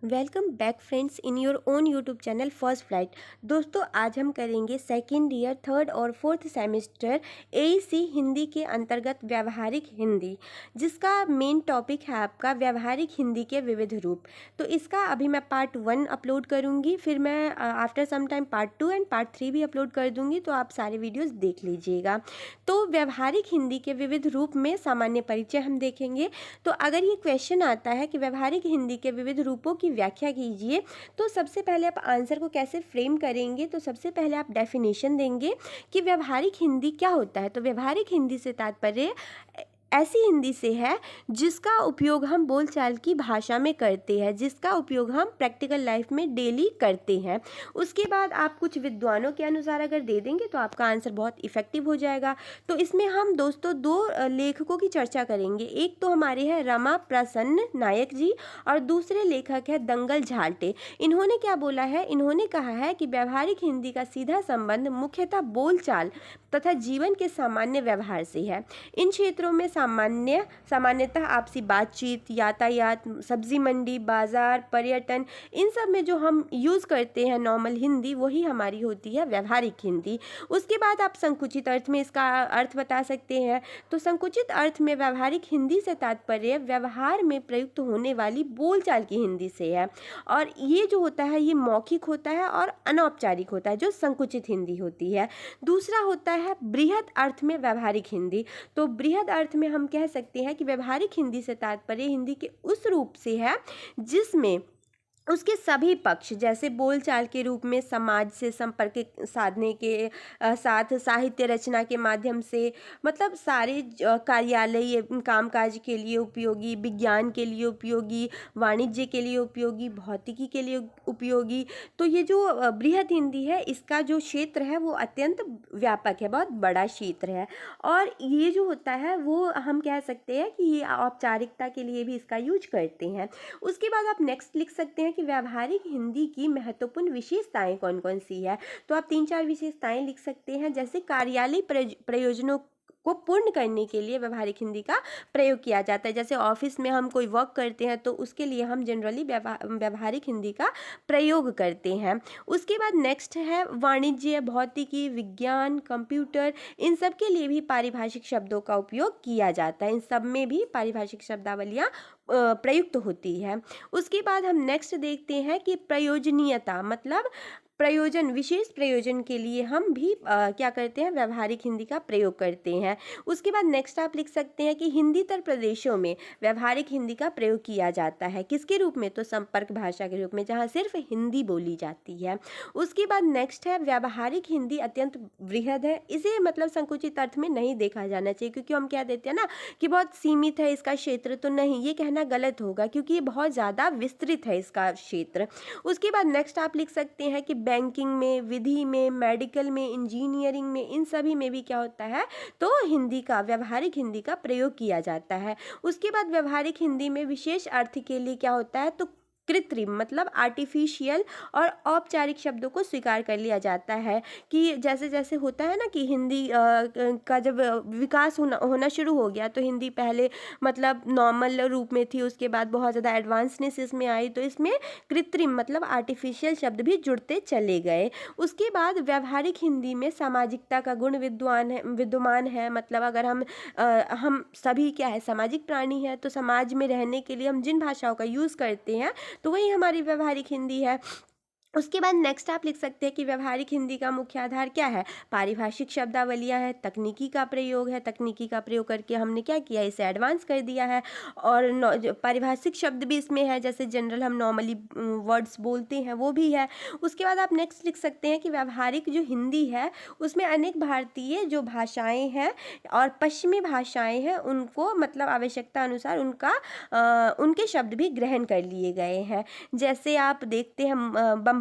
Welcome back friends in your own YouTube channel first flight. दोस्तों, आज हम करेंगे सेकेंड ईयर थर्ड और फोर्थ सेमेस्टर एईसी हिंदी के अंतर्गत व्यावहारिक हिंदी, जिसका मेन टॉपिक है आपका व्यावहारिक हिंदी के विविध रूप। तो इसका अभी मैं पार्ट 1 अपलोड करूंगी, फिर मैं after some time part 2 and part 3 भी अपलोड कर दूंगी, तो आप सारे वीडियोज़ देख लीजिएगा। तो व्यावहारिक हिंदी के विविध रूप में सामान्य परिचय हम देखेंगे। तो अगर ये क्वेश्चन आता है कि व्यावहारिक हिंदी के विविध रूपों की व्याख्या कीजिए, तो सबसे पहले आप आंसर को कैसे फ्रेम करेंगे, तो सबसे पहले आप डेफिनेशन देंगे कि व्यावहारिक हिंदी क्या होता है। तो व्यावहारिक हिंदी से तात्पर्य ऐसी हिंदी से है जिसका उपयोग हम बोलचाल की भाषा में करते हैं, जिसका उपयोग हम प्रैक्टिकल लाइफ में डेली करते हैं। उसके बाद आप कुछ विद्वानों के अनुसार अगर दे देंगे तो आपका आंसर बहुत इफेक्टिव हो जाएगा। तो इसमें हम दोस्तों दो लेखकों की चर्चा करेंगे। एक तो हमारे हैं रमा प्रसन्न नायक जी और दूसरे लेखक है दंगल झाल्टे। इन्होंने क्या बोला है? इन्होंने कहा है कि व्यावहारिक हिंदी का सीधा संबंध मुख्यतः बोलचाल तथा जीवन के सामान्य व्यवहार से है। इन क्षेत्रों में सामान्यतः आपसी बातचीत, यातायात, सब्जी मंडी, बाजार, पर्यटन, इन सब में जो हम यूज़ करते हैं नॉर्मल हिंदी, वही हमारी होती है व्यावहारिक हिंदी। उसके बाद आप संकुचित अर्थ में इसका अर्थ बता सकते हैं। तो संकुचित अर्थ में व्यावहारिक हिंदी से तात्पर्य व्यवहार में प्रयुक्त होने वाली बोलचाल की हिंदी से है, और ये जो होता है ये मौखिक होता है और अनौपचारिक होता है, जो संकुचित हिंदी होती है। दूसरा होता है बृहद अर्थ में व्यावहारिक हिंदी। तो बृहद अर्थ में हम कह सकते हैं कि व्यावहारिक हिंदी से तात्पर्य हिंदी के उस रूप से है जिसमें उसके सभी पक्ष, जैसे बोलचाल के रूप में समाज से संपर्क साधने के साथ साहित्य रचना के माध्यम से, मतलब सारे कार्यालय कामकाज के लिए उपयोगी, विज्ञान के लिए उपयोगी, वाणिज्य के लिए उपयोगी, भौतिकी के लिए उपयोगी। तो ये जो बृहद हिंदी है, इसका जो क्षेत्र है वो अत्यंत व्यापक है, बहुत बड़ा क्षेत्र है। और ये जो होता है वो हम कह सकते हैं कि ये औपचारिकता के लिए भी इसका यूज करते हैं। उसके बाद आप नेक्स्ट लिख सकते हैं कि व्यावहारिक हिंदी की महत्वपूर्ण विशेषताएं कौन कौन सी है। तो आप 3-4 विशेषताएं लिख सकते हैं, जैसे कार्यालय प्रयोजनों को पूर्ण करने के लिए व्यावहारिक हिंदी का प्रयोग किया जाता है। जैसे ऑफिस में हम कोई वर्क करते हैं तो उसके लिए हम जनरली व्यावहारिक हिंदी का प्रयोग करते हैं। उसके बाद नेक्स्ट है वाणिज्य, भौतिकी, विज्ञान, कंप्यूटर, इन सब के लिए भी पारिभाषिक शब्दों का उपयोग किया जाता है। इन सब में भी पारिभाषिक शब्दावलियाँ प्रयुक्त होती है। उसके बाद हम नेक्स्ट देखते हैं कि प्रयोजनीयता, मतलब प्रयोजन, विशेष प्रयोजन के लिए हम भी क्या करते हैं, व्यावहारिक हिंदी का प्रयोग करते हैं। उसके बाद नेक्स्ट आप लिख सकते हैं कि हिंदीतर प्रदेशों में व्यावहारिक हिंदी का प्रयोग किया जाता है। किसके रूप में? तो संपर्क भाषा के रूप में, जहाँ सिर्फ हिंदी बोली जाती है। उसके बाद नेक्स्ट है व्यावहारिक हिंदी अत्यंत वृहद है। इसे मतलब संकुचित अर्थ में नहीं देखा जाना चाहिए, क्योंकि हम क्या देते हैं ना कि बहुत सीमित है इसका क्षेत्र, तो नहीं, ये कहना गलत होगा, क्योंकि ये बहुत ज़्यादा विस्तृत है इसका क्षेत्र। उसके बाद नेक्स्ट आप लिख सकते हैं कि बैंकिंग में, विधि में, मेडिकल में, इंजीनियरिंग में, इन सभी में भी क्या होता है, तो हिंदी का, व्यावहारिक हिंदी का प्रयोग किया जाता है। उसके बाद व्यावहारिक हिंदी में विशेष अर्थ के लिए क्या होता है, तो कृत्रिम, मतलब आर्टिफिशियल और औपचारिक शब्दों को स्वीकार कर लिया जाता है। कि जैसे जैसे होता है ना कि हिंदी का जब विकास होना शुरू हो गया, तो हिंदी पहले मतलब नॉर्मल रूप में थी, उसके बाद बहुत ज़्यादा एडवांसनेस इसमें आई, तो इसमें कृत्रिम मतलब आर्टिफिशियल शब्द भी जुड़ते चले गए। उसके बाद व्यावहारिक हिंदी में सामाजिकता का गुण विद्यमान है। मतलब अगर हम सभी क्या है, सामाजिक प्राणी है, तो समाज में रहने के लिए हम जिन भाषाओं का यूज़ करते हैं, तो वही हमारी व्यावहारिक हिंदी है। उसके बाद नेक्स्ट आप लिख सकते हैं कि व्यावहारिक हिंदी का मुख्य आधार क्या है, पारिभाषिक शब्दावलियाँ है, तकनीकी का प्रयोग है। तकनीकी का प्रयोग करके हमने क्या किया, इसे एडवांस कर दिया है। और जो पारिभाषिक शब्द भी इसमें है, जैसे जनरल हम नॉर्मली वर्ड्स बोलते हैं, वो भी है। उसके बाद आप नेक्स्ट लिख सकते हैं कि व्यावहारिक जो हिंदी है उसमें अनेक भारतीय जो भाषाएँ हैं और पश्चिमी भाषाएँ हैं, उनको मतलब आवश्यकता अनुसार उनके शब्द भी ग्रहण कर लिए गए हैं। जैसे आप देखते हैं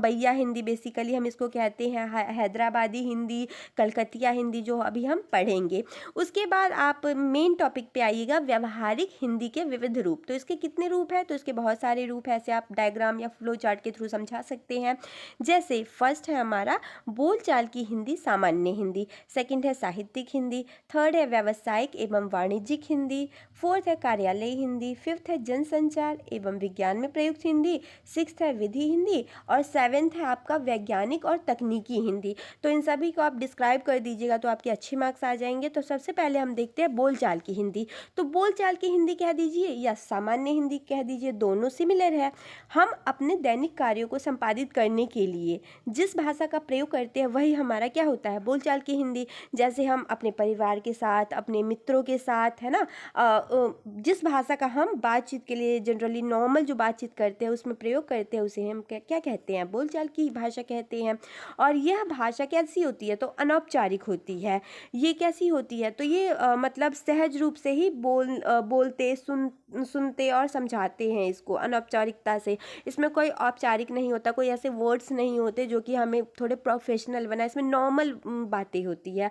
बम्बईया हिंदी, बेसिकली हम इसको कहते हैं हैदराबादी हिंदी, कलकतिया हिंदी, जो अभी हम पढ़ेंगे। उसके बाद आप मेन टॉपिक पे आइएगा, व्यवहारिक हिंदी के विविध रूप। तो इसके कितने रूप हैं? तो इसके बहुत सारे रूप हैं, ऐसे आप डायग्राम या फ्लो चार्ट के थ्रू समझा सकते हैं। जैसे फर्स्ट है हमारा बोलचाल की हिंदी, सामान्य हिंदी। सेकंड है साहित्यिक हिंदी। थर्ड है व्यावसायिक एवं वाणिज्यिक हिंदी। फोर्थ है कार्यालय हिंदी। फिफ्थ है जनसंचार एवं विज्ञान में प्रयुक्त हिंदी। सिक्स्थ है विधि हिंदी। और सेवेंथ है आपका वैज्ञानिक और तकनीकी हिंदी। तो इन सभी को आप डिस्क्राइब कर दीजिएगा तो आपके अच्छे मार्क्स आ जाएंगे। तो सबसे पहले हम देखते हैं बोलचाल की हिंदी। तो बोलचाल की हिंदी कह दीजिए या सामान्य हिंदी कह दीजिए, दोनों सिमिलर है। हम अपने दैनिक कार्यों को संपादित करने के लिए जिस भाषा का प्रयोग करते हैं वही हमारा क्या होता है, बोलचाल की हिंदी। जैसे हम अपने परिवार के साथ, अपने मित्रों के साथ, है ना, जिस भाषा का हम बातचीत के लिए जनरली नॉर्मल जो बातचीत करते हैं उसमें प्रयोग करते हैं, उसे हम क्या कहते हैं, बोलचाल की भाषा कहते हैं। और यह भाषा कैसी होती है? तो अनौपचारिक होती है। ये कैसी होती है? तो ये मतलब सहज रूप से ही बोलते, सुनते और समझाते हैं इसको अनौपचारिकता से। इसमें कोई औपचारिक नहीं होता, कोई ऐसे वर्ड्स नहीं होते जो कि हमें थोड़े प्रोफेशनल बनाए। इसमें नॉर्मल बातें होती है।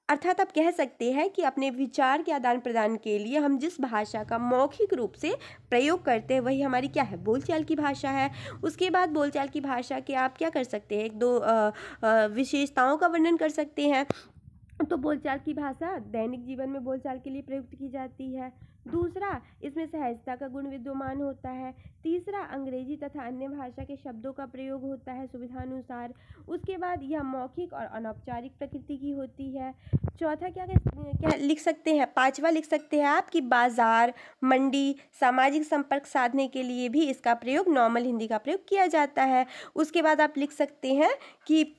अर्थात आप कह सकते हैं कि अपने विचार के आदान प्रदान के लिए हम जिस भाषा का मौखिक रूप से प्रयोग करते हैं वही हमारी क्या है, बोलचाल की भाषा है। उसके बाद बोलचाल की भाषा के आप क्या कर सकते हैं, एक दो विशेषताओं का वर्णन कर सकते हैं। तो बोलचाल की भाषा दैनिक जीवन में बोलचाल के लिए प्रयुक्त की जाती है। दूसरा, इसमें सहजता का गुण विद्यमान होता है। तीसरा, अंग्रेजी तथा अन्य भाषा के शब्दों का प्रयोग होता है सुविधानुसार। उसके बाद यह मौखिक और अनौपचारिक प्रकृति की होती है। चौथा क्या लिख सकते हैं, पांचवा लिख सकते हैं आप कि बाजार, मंडी, सामाजिक संपर्क साधने के लिए भी इसका प्रयोग, नॉर्मल हिंदी का प्रयोग किया जाता है। उसके बाद आप लिख सकते हैं कि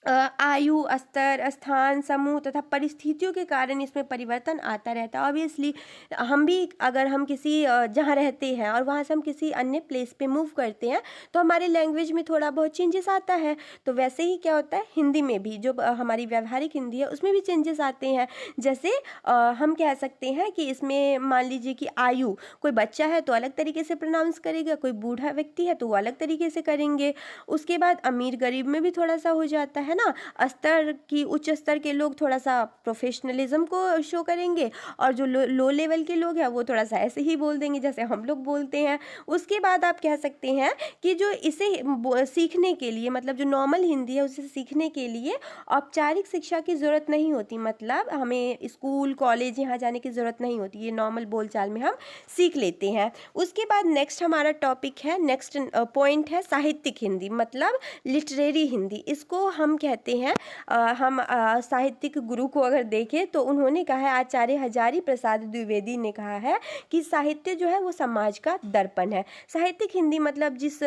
आयु, स्तर, स्थान, समूह तथा परिस्थितियों के कारण इसमें परिवर्तन आता रहता है। ऑब्वियसली हम भी अगर हम किसी जहाँ रहते हैं और वहाँ से हम किसी अन्य प्लेस पे मूव करते हैं तो हमारे लैंग्वेज में थोड़ा बहुत चेंजेस आता है। तो वैसे ही क्या होता है हिंदी में भी, जो हमारी व्यवहारिक हिंदी है उसमें भी चेंजेस आते हैं। जैसे हम कह सकते हैं कि इसमें मान लीजिए कि आयु, कोई बच्चा है तो अलग तरीके से प्रोनाउंस करेगा, कोई बूढ़ा व्यक्ति है तो वो अलग तरीके से करेंगे। उसके बाद अमीर गरीब में भी थोड़ा सा हो जाता है ना, स्तर की उच्च स्तर के लोग थोड़ा सा प्रोफेशनलिज्म को शो करेंगे और जो लो लेवल के लोग हैं वो थोड़ा सा ऐसे ही बोल देंगे जैसे हम लोग बोलते हैं। उसके बाद आप कह सकते हैं कि जो इसे सीखने के लिए, मतलब जो नॉर्मल हिंदी है उसे सीखने के लिए औपचारिक शिक्षा की ज़रूरत नहीं होती, मतलब हमें स्कूल कॉलेज यहाँ जाने की ज़रूरत नहीं होती, ये नॉर्मल बोलचाल में हम सीख लेते हैं। उसके बाद नेक्स्ट हमारा टॉपिक है, नेक्स्ट पॉइंट है साहित्यिक हिंदी, मतलब लिटरेरी हिंदी। इसको हम कहते हैं हम साहित्यिक गुरु को अगर देखें तो उन्होंने कहा है, आचार्य हजारी प्रसाद द्विवेदी ने कहा है कि साहित्य जो है वो समाज का दर्पण है। साहित्यिक हिंदी मतलब जिस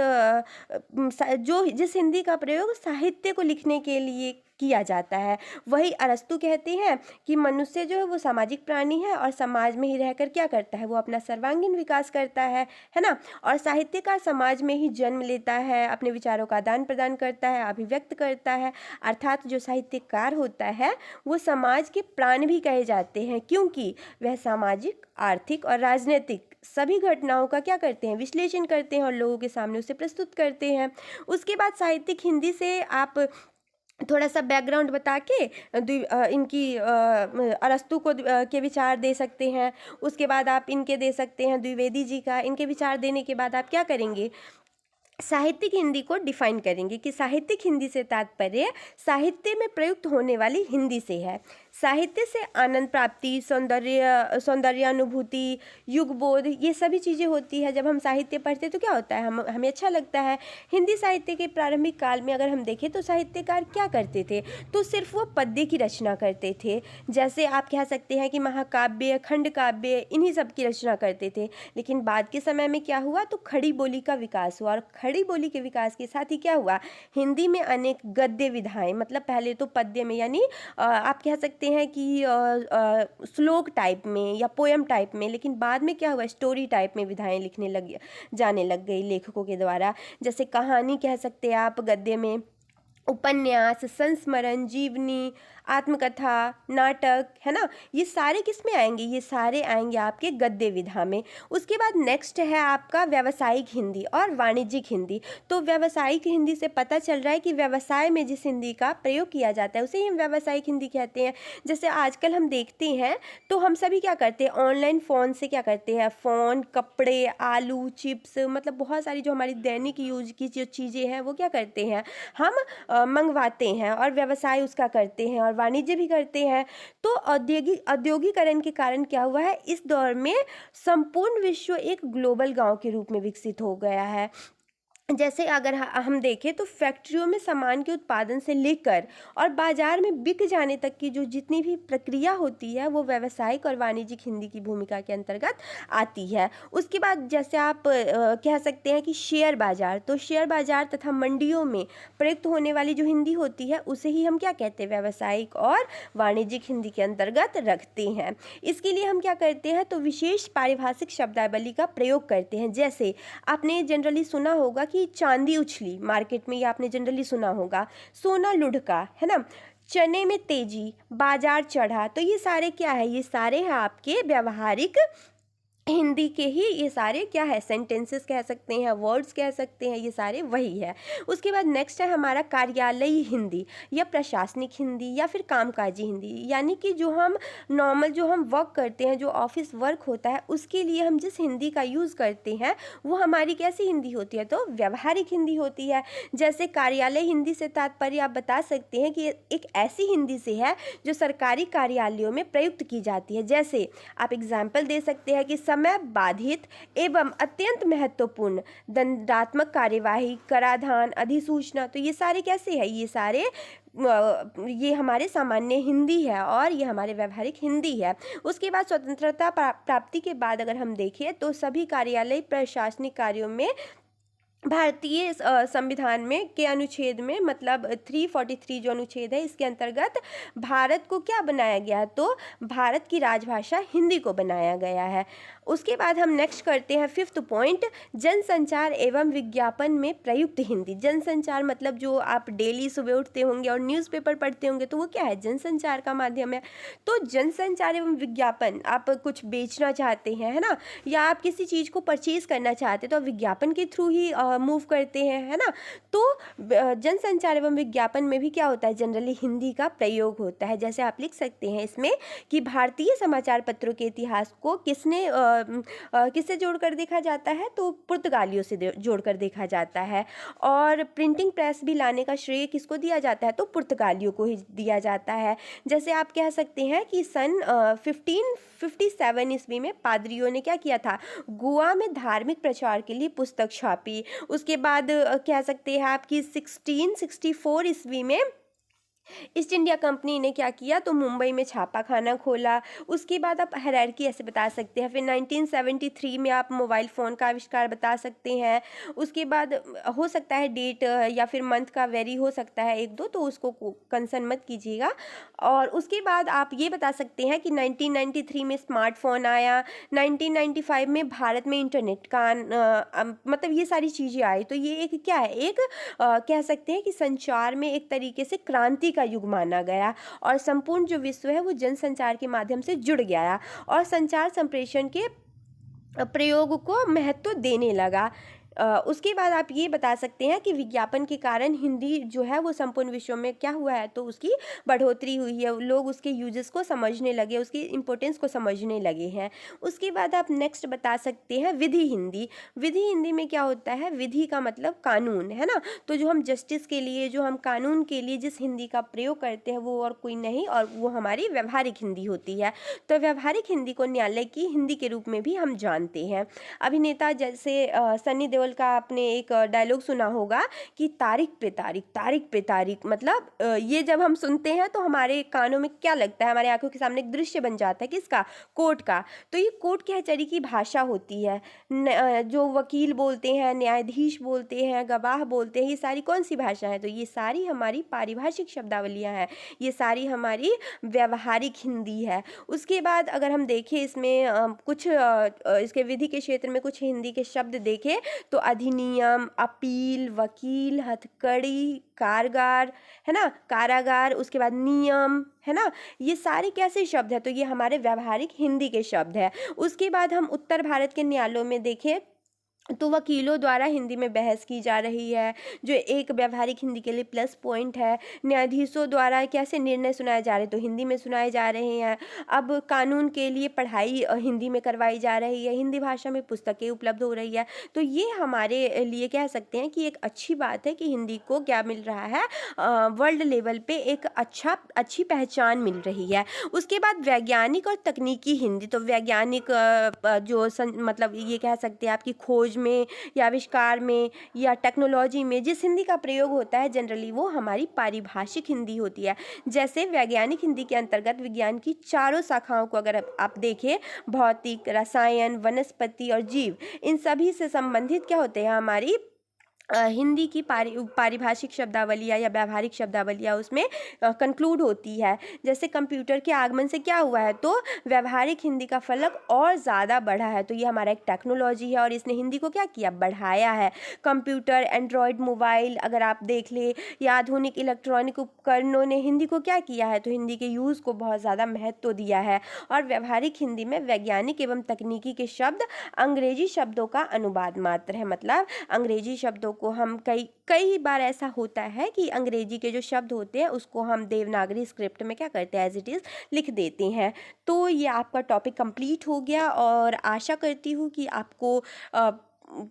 हिंदी का प्रयोग साहित्य को लिखने के लिए किया जाता है, वही अरस्तु कहते हैं कि मनुष्य जो है वो सामाजिक प्राणी है और समाज में ही रहकर क्या करता है, वो अपना सर्वांगीण विकास करता है ना। और साहित्यकार समाज में ही जन्म लेता है, अपने विचारों का आदान प्रदान करता है, अभिव्यक्त करता है। अर्थात जो साहित्यकार होता है वो समाज के प्राण भी कहे जाते हैं, क्योंकि वह सामाजिक, आर्थिक और राजनीतिक सभी घटनाओं का क्या करते हैं, विश्लेषण करते हैं और लोगों के सामने उसे प्रस्तुत करते हैं। उसके बाद साहित्यिक हिंदी से आप थोड़ा सा बैकग्राउंड बता के इनकी अरस्तु को के विचार दे सकते हैं। उसके बाद आप इनके दे सकते हैं, द्विवेदी जी का। इनके विचार देने के बाद आप क्या करेंगे, साहित्यिक हिंदी को डिफाइन करेंगे कि साहित्यिक हिंदी से तात्पर्य साहित्य में प्रयुक्त होने वाली हिंदी से है। साहित्य से आनंद प्राप्ति, सौंदर्यानुभूति, युगबोध, ये सभी चीज़ें होती है। जब हम साहित्य पढ़ते तो क्या होता है, हमें अच्छा लगता है। हिंदी साहित्य के प्रारंभिक काल में अगर हम देखें तो साहित्यकार क्या करते थे, तो सिर्फ वो पद्य की रचना करते थे। जैसे आप कह सकते हैं कि महाकाव्य, खंड काव्य, इन्हीं सब की रचना करते थे। लेकिन बाद के समय में क्या हुआ, तो खड़ी बोली का विकास हुआ, और खड़ी बोली के विकास के साथ ही क्या हुआ, हिंदी में अनेक गद्य विधाएं, मतलब पहले तो पद्य में, यानी आप कह सकते हैं कि श्लोक टाइप में या पोयम टाइप में, लेकिन बाद में क्या हुआ, स्टोरी टाइप में विधाएं जाने लग गई लेखकों के द्वारा। जैसे कहानी कह सकते हैं आप गद्य में, उपन्यास, संस्मरण, जीवनी, आत्मकथा, नाटक, है ना, ये सारे किस में आएंगे, ये सारे आएंगे आपके गद्य विधा में। उसके बाद नेक्स्ट है आपका व्यावसायिक हिंदी और वाणिज्यिक हिंदी। तो व्यावसायिक हिंदी से पता चल रहा है कि व्यवसाय में जिस हिंदी का प्रयोग किया जाता है उसे ही हम व्यावसायिक हिंदी कहते हैं। जैसे आजकल हम देखते हैं तो हम सभी क्या करते हैं, ऑनलाइन फ़ोन से क्या करते हैं, फ़ोन, कपड़े, आलू, चिप्स, मतलब बहुत सारी जो हमारी दैनिक यूज की जो चीज़ें हैं वो क्या करते हैं, हम मंगवाते हैं और व्यवसाय उसका करते हैं और वाणिज्य भी करते हैं। तो औद्योगिकरण के कारण क्या हुआ है, इस दौर में संपूर्ण विश्व एक ग्लोबल गांव के रूप में विकसित हो गया है। जैसे अगर हम देखें तो फैक्ट्रियों में सामान के उत्पादन से लेकर और बाजार में बिक जाने तक की जो जितनी भी प्रक्रिया होती है वो व्यावसायिक और वाणिज्यिक हिंदी की भूमिका के अंतर्गत आती है। उसके बाद जैसे आप कह सकते हैं कि शेयर बाजार, तो शेयर बाजार तथा मंडियों में प्रयुक्त होने वाली जो हिंदी होती है उसे ही हम क्या कहते हैं, व्यावसायिक और वाणिज्यिक हिंदी के अंतर्गत रखते हैं। इसके लिए हम क्या करते हैं, तो विशेष पारिभाषिक शब्दावली का प्रयोग करते हैं। जैसे आपने जनरली सुना होगा कि चांदी उछली मार्केट में, ये आपने जनरली सुना होगा, सोना लुढ़का, है ना, चने में तेजी, बाजार चढ़ा। तो ये सारे क्या है, ये सारे हैं आपके व्यावहारिक हिंदी के ही, ये सारे क्या है, सेंटेंसेस कह सकते हैं, वर्ड्स कह सकते हैं, ये सारे वही है। उसके बाद नेक्स्ट है हमारा कार्यालयी हिंदी या प्रशासनिक हिंदी या फिर कामकाजी हिंदी, यानी कि जो हम नॉर्मल जो हम वर्क करते हैं, जो ऑफिस वर्क होता है उसके लिए हम जिस हिंदी का यूज़ करते हैं वो हमारी कैसी हिंदी होती है, तो व्यवहारिक हिंदी होती है। जैसे कार्यालय हिंदी से तात्पर्य आप बता सकते हैं कि एक ऐसी हिंदी से है जो सरकारी कार्यालयों में प्रयुक्त की जाती है। जैसे आप एग्जाम्पल दे सकते हैं कि समय बाधित एवं अत्यंत महत्वपूर्ण दंडात्मक कार्यवाही, कराधान, अधिसूचना, तो ये सारे कैसे है, ये सारे ये हमारे सामान्य हिंदी है और ये हमारे व्यवहारिक हिंदी है। उसके बाद स्वतंत्रता प्राप्ति के बाद अगर हम देखें तो सभी कार्यालय प्रशासनिक कार्यों में भारतीय संविधान में के अनुच्छेद में, मतलब 343 जो अनुच्छेद है इसके अंतर्गत भारत को क्या बनाया गया है, तो भारत की राजभाषा हिंदी को बनाया गया है। उसके बाद हम नेक्स्ट करते हैं फिफ्थ पॉइंट, जनसंचार एवं विज्ञापन में प्रयुक्त हिंदी। जनसंचार मतलब जो आप डेली सुबह उठते होंगे और न्यूज़पेपर पढ़ते होंगे तो वो क्या है, जनसंचार का माध्यम है। तो जनसंचार एवं विज्ञापन, आप कुछ बेचना चाहते हैं, है ना, या आप किसी चीज़ को परचेज करना चाहते हैं तो आप विज्ञापन के थ्रू ही मूव करते हैं, है ना। तो जनसंचार एवं विज्ञापन में भी क्या होता है, जनरली हिंदी का प्रयोग होता है। जैसे आप लिख सकते हैं इसमें कि भारतीय समाचार पत्रों के इतिहास को किससे जोड़कर देखा जाता है, तो पुर्तगालियों से जोड़कर देखा जाता है। और प्रिंटिंग प्रेस भी लाने का श्रेय किसको दिया जाता है, तो पुर्तगालियों को ही दिया जाता है। जैसे आप कह सकते हैं कि सन 1557 ईस्वी में पादरियों ने क्या किया था, गोवा में धार्मिक प्रचार के लिए पुस्तक छापी। उसके बाद कह सकते हैं आपकी 1664 ईस्वी में ईस्ट इंडिया कंपनी ने क्या किया, तो मुंबई में छापा खाना खोला। उसके बाद आप हायरार्की ऐसे बता सकते हैं। फिर 1973 में आप मोबाइल फ़ोन का आविष्कार बता सकते हैं। उसके बाद हो सकता है डेट या फिर मंथ का वेरी हो सकता है एक दो, तो उसको कंसर्न मत कीजिएगा। और उसके बाद आप ये बता सकते हैं कि 1993 में स्मार्टफोन आया, 1995 में भारत में इंटरनेट का मतलब ये सारी चीज़ें आई। तो ये एक क्या है, एक कह सकते हैं कि संचार में एक तरीके से क्रांति का युग माना गया और संपूर्ण जो विश्व है वो जनसंचार के माध्यम से जुड़ गया और संचार संप्रेषण के प्रयोग को महत्व देने लगा। उसके बाद आप ये बता सकते हैं कि विज्ञापन के कारण हिंदी जो है वो संपूर्ण विश्व में क्या हुआ है, तो उसकी बढ़ोतरी हुई है, लोग उसके यूजेस को समझने लगे, उसकी इम्पोर्टेंस को समझने लगे हैं। उसके बाद आप नेक्स्ट बता सकते हैं विधि हिंदी। विधि हिंदी में क्या होता है, विधि का मतलब कानून, है ना। तो जो हम जस्टिस के लिए, जो हम कानून के लिए जिस हिंदी का प्रयोग करते हैं वो और कोई नहीं, और वो हमारी व्यवहारिक हिंदी होती है। तो व्यवहारिक हिंदी को न्यायालय की हिंदी के रूप में भी हम जानते हैं। अभिनेता जैसे सनी देओल का आपने एक डायलॉग सुना होगा कि तारीख पे तारीख, तारीख पे तारीख, मतलब ये जब हम सुनते हैं तो हमारे कानों में क्या लगता है, हमारे आंखों के सामने एक दृश्य बन जाता है, किसका, कोर्ट का। तो ये कोर्ट कचहरी की भाषा होती है। जो वकील बोलते हैं, न्यायाधीश बोलते हैं, गवाह बोलते हैं, ये सारी कौन सी भाषा है, तो ये सारी हमारी पारिभाषिक शब्दावलियाँ हैं, ये सारी हमारी व्यवहारिक हिंदी है। उसके बाद अगर हम देखें इसमें कुछ इसके विधि के क्षेत्र में कुछ हिंदी के शब्द देखें तो अधिनियम, अपील, वकील, हथकड़ी, कारगर, है ना, कारागार, उसके बाद नियम, है ना, ये सारे कैसे शब्द हैं, तो ये हमारे व्यावहारिक हिंदी के शब्द हैं। उसके बाद हम उत्तर भारत के न्यायालयों में देखें तो वकीलों द्वारा हिंदी में बहस की जा रही है, जो एक व्यावहारिक हिंदी के लिए प्लस पॉइंट है। न्यायाधीशों द्वारा कैसे निर्णय सुनाए जा रहे हैं, तो हिंदी में सुनाए जा रहे हैं। अब कानून के लिए पढ़ाई हिंदी में करवाई जा रही है, हिंदी भाषा में पुस्तकें उपलब्ध हो रही है। तो ये हमारे लिए कह सकते हैं कि एक अच्छी बात है कि हिंदी को क्या मिल रहा है, वर्ल्ड लेवल पे एक अच्छी पहचान मिल रही है। उसके बाद वैज्ञानिक और तकनीकी हिंदी, तो वैज्ञानिक मतलब ये कह सकते हैं आपकी खोज में या आविष्कार में या टेक्नोलॉजी में जिस हिंदी का प्रयोग होता है जनरली वो हमारी पारिभाषिक हिंदी होती है। जैसे वैज्ञानिक हिंदी के अंतर्गत विज्ञान की चारों शाखाओं को अगर आप देखें, भौतिक, रसायन, वनस्पति और जीव, इन सभी से संबंधित क्या होते हैं हमारी हिंदी की पारिभाषिक शब्दावलियाँ या व्यावहारिक शब्दावलियाँ उसमें कंक्लूड होती है। जैसे कंप्यूटर के आगमन से क्या हुआ है, तो व्यावहारिक हिंदी का फलक और ज़्यादा बढ़ा है। तो ये हमारा एक टेक्नोलॉजी है और इसने हिंदी को क्या किया, बढ़ाया है। कंप्यूटर, एंड्रॉयड मोबाइल अगर आप देख ले या आधुनिक इलेक्ट्रॉनिक उपकरणों ने हिंदी को क्या किया है, तो हिंदी के यूज़ को बहुत ज़्यादा महत्व दिया है। और व्यावहारिक हिंदी में वैज्ञानिक एवं तकनीकी के शब्द अंग्रेजी शब्दों का अनुवाद मात्र है। मतलब अंग्रेजी शब्दों को हम कई बार ऐसा होता है कि अंग्रेजी के जो शब्द होते हैं उसको हम देवनागरी स्क्रिप्ट में क्या करते हैं, एज इट इज़ लिख देते हैं। तो ये आपका टॉपिक कंप्लीट हो गया और आशा करती हूँ कि आपको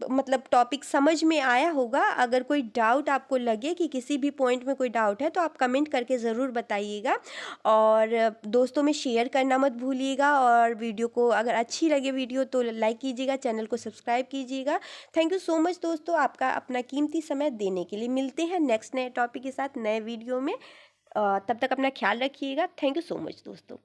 मतलब टॉपिक समझ में आया होगा। अगर कोई डाउट आपको लगे कि किसी भी पॉइंट में कोई डाउट है तो आप कमेंट करके ज़रूर बताइएगा और दोस्तों में शेयर करना मत भूलिएगा। और वीडियो को अगर अच्छी लगे वीडियो तो लाइक कीजिएगा, चैनल को सब्सक्राइब कीजिएगा। थैंक यू सो मच दोस्तों, आपका अपना कीमती समय देने के लिए। मिलते हैं नेक्स्ट नए टॉपिक के साथ नए वीडियो में। तब तक अपना ख्याल रखिएगा। थैंक यू सो मच दोस्तों।